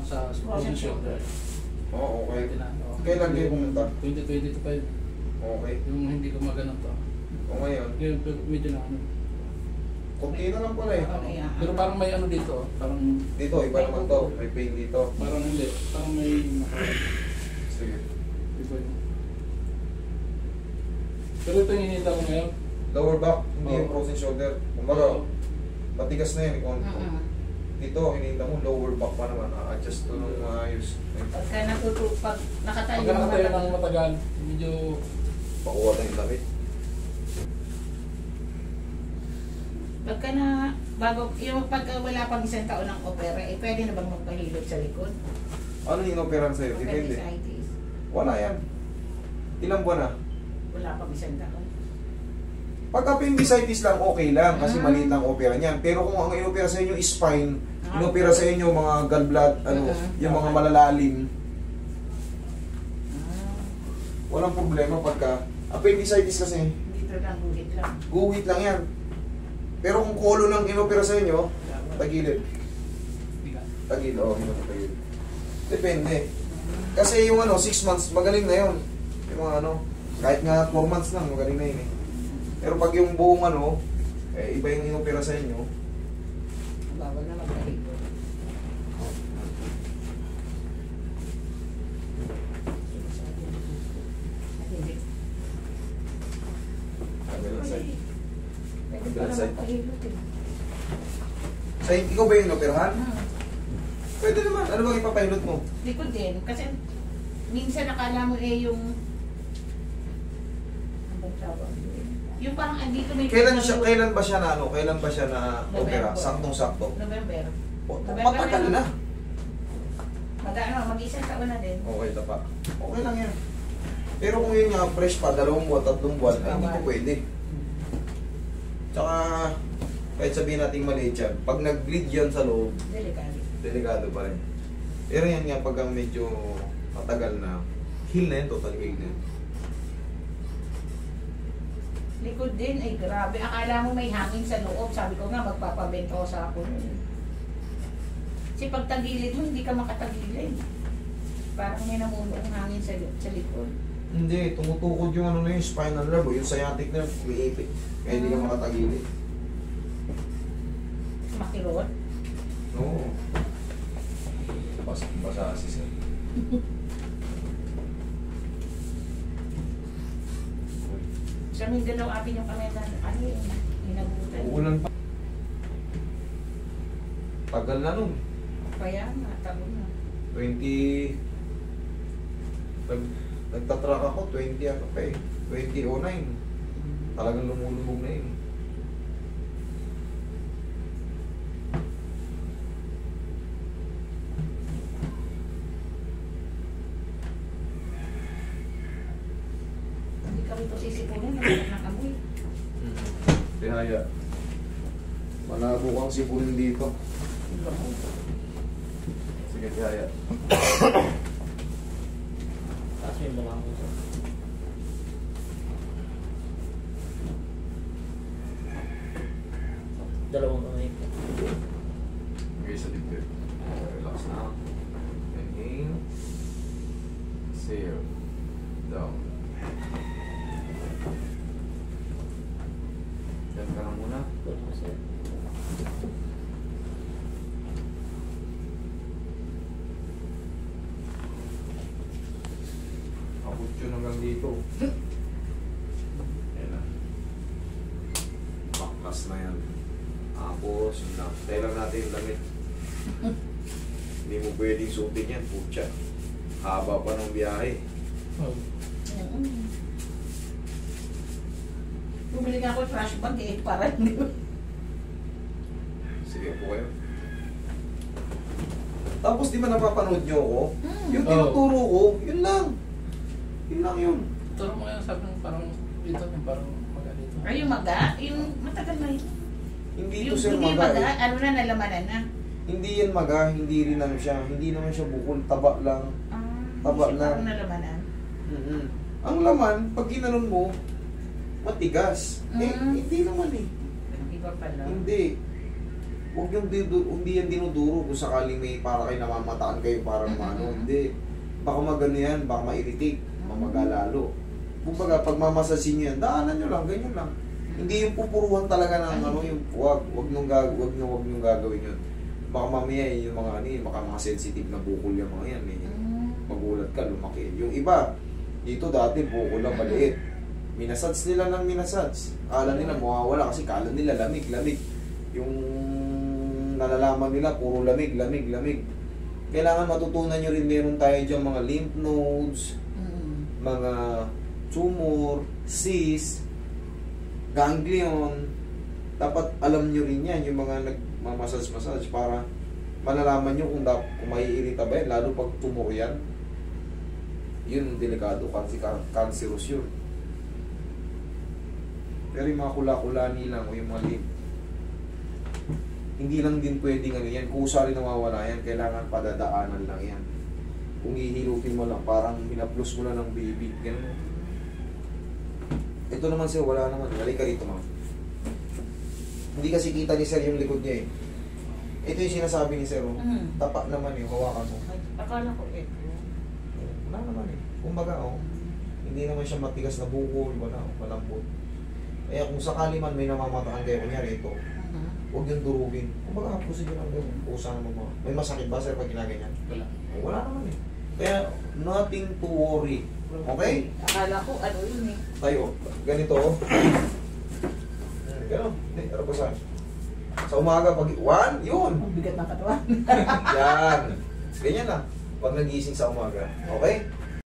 sa frozen shoulder. Oo, okay. Tinano. Kailan kayo pumunta? 2022 pa yun. Okay. Yung hindi ko magano to. O ngayon? Yung medyo na ano. Kunti na lang pala eh. Pero parang may ano dito. Parang Dito, iba naman to. May pain dito. parang hindi. Parang may Sige. iba yun. Pero ito yung hinita ko ngayon. Lower back, hindi yung Oo. frozen shoulder. Kumbaga, matigas na yan. Dito, hinihintay mo, lower back pa naman. Adjust to nung maayos. Pagka pag nakatayo Pagka nakatayo ng matagal, medyo Pakuha na yung damit. Pagka na, bago, yung pagka wala pang isang taon ng opera, eh pwede na bang magpahilot sa likod? Ano yung operan sa'yo? Depende. Appendicitis. Wala yan. Ilang buwan na? Wala pang isang taon. Pag appendicitis lang, okay lang kasi maliit lang opera niyan. Pero kung ang inopera sa inyo is spine, inopera sa inyo mga gallbladder, yung mga malalalim, walang problema pagka appendicitis kasi, Dito lang, guhit lang. guhit lang yan. Pero kung kolon lang inopera sa inyo, tagilid. Tagilid, tagilid. Depende. Kasi yung 6 months, magaling na yun. Yung mga kahit nga 4 months lang, magaling na yun eh. Pero pag yung buong iba yung inopera sa inyo, Bawal na magpahilot. Hindi. kabilang side. Pwede pa na magpahilot eh. Sa ikaw ba yung inoperahan? Pwede naman. Ano bang ipapahilot mo? Likod din. Kasi minsan nakala mo yung ano bang tawag? Yung parang andito may Kailan ba siya na opera? November. Saktong-sakto. November. Matagal na. Mag-isang taon na din. Okay, tapa. Okay lang yan. Pero kung yun nga, fresh pa, 2 buwan, 3 buwan, ay hindi po pwede. Tsaka, kahit sabihin natin maliit yan, pag nag-bleed yan sa loob, Delikado. delikado pa rin. Pero yan nga, pag medyo matagal na, heal na yan, total heal na yan. Likod din, ay grabe. Akala mo may hangin sa loob. Sabi ko nga, magpapabento sa ako nun. Kasi pag tagilid mo, hindi ka makatagilid. Parang may namulong hangin sa likod. Hindi, tumutukod yung yung spinal nerve, yung sciatic nerve, umiipit. Kaya hindi ka makatagilid. Makirot. Oo. Basa kasi siya. Sa Mindanao, atin yung kamenda. Ano yung inabutan? Uulan pa. Tagal na nun. Kaya nga, taon na. 20... Nagtatrack ako, 20 ano pa eh. 2009. Talagang lumulubog na yun. Hindi kami ito sisipunin. Nagkaroon ng amoy. Tihaya. Malabo kang sipunin dito. Sige, tihaya. taas yung mga ko. Dalawang kamay ko. Okay, sa dibdib. Relax na. Inhale. Exhale. Down. Yan ka na muna. Abot yun hanggang dito. Yan na. Baklas na yan. Tapos, yun lang. Tayo lang natin yung damit. Hindi mo pwedeng suotin yan, putya. Haba pa ng biyahe. Bumili nga ako trash bag eh, para hindi ko. Sige po kayo. Tapos di ba napapanood nyo ako? Yung tinuturo ko, yun lang. Yun lang yun. Turo mo yan, sabi ng parang dito, parang maga dito. Ay, yung maga, yung matagal na yun. Hindi ito Yung sir hindi maga. maga, Eh. ano na, nalamanan na. Hindi yan maga, hindi rin ano siya. Hindi naman siya bukol, taba lang. Taba Kasi lang. parang nalamanan. Ang laman, pag ginanon mo, matigas. Eh, hindi naman eh. Iba pala. Hindi. Huwag yung hindi yan dinuduro kung sakaling may para kayo namamataan kayo para mano. Hindi. Baka magano yan, baka ma-irritate, mamaga lalo. Kumbaga, pag mamasasin nyo yan, daanan nyo lang, ganyan lang. Hindi yung pupuruhan talaga ng ano, yung wag nyo gagawin yun. Baka mamaya yung mga ano, yung mga sensitive na bukol yung mga yan. Magulat ka, lumaki. Yung iba, dito dati bukol lang maliit. Minasage nila ng minasage. Akala nila mawawala kasi kala nila lamig. Yung nalalaman nila puro lamig. Kailangan matutunan nyo rin meron tayo dyan mga lymph nodes, mga tumor, cyst, ganglion. Dapat alam nyo rin yan, yung mga nagmamassage para malalaman nyo kung maiirita ba yan, lalo pag tumor yan. Yun delikado kasi cancerous yun. Pero yung mga kula-kulani lang o yung mga lymph, hindi lang din pwedeng ano yan, kusa rin nawawala yan, kailangan padadaanan lang yan. Kung hihilutin mo lang, parang hinaplos mo lang ng baby, gano'n. Ito naman sir, wala naman, balik ka rito ma'am. Hindi kasi kita ni sir yung likod niya eh. Ito yung sinasabi ni sir, tapak naman eh, hawakan mo. Akala ko eh. Wala naman eh, kumbaga hindi naman siya matigas na bukol, malambot. Kaya kung sakali man may namamataan kayo, kunyari ito, huwag yung durugin. Kumbaga, pusin nyo lang doon. Pusa naman mo. May masakit ba sir pag ginaganyan? Wala naman eh. Kaya, nothing to worry. Okay? Akala ko ano yun eh. Tayo. Ganito. Ganon. Hindi, arabasan. Sa umaga, pag... One, yun. Ang bigat ng katawan. Yan. Ganyan lang. Pag nagising sa umaga. Okay?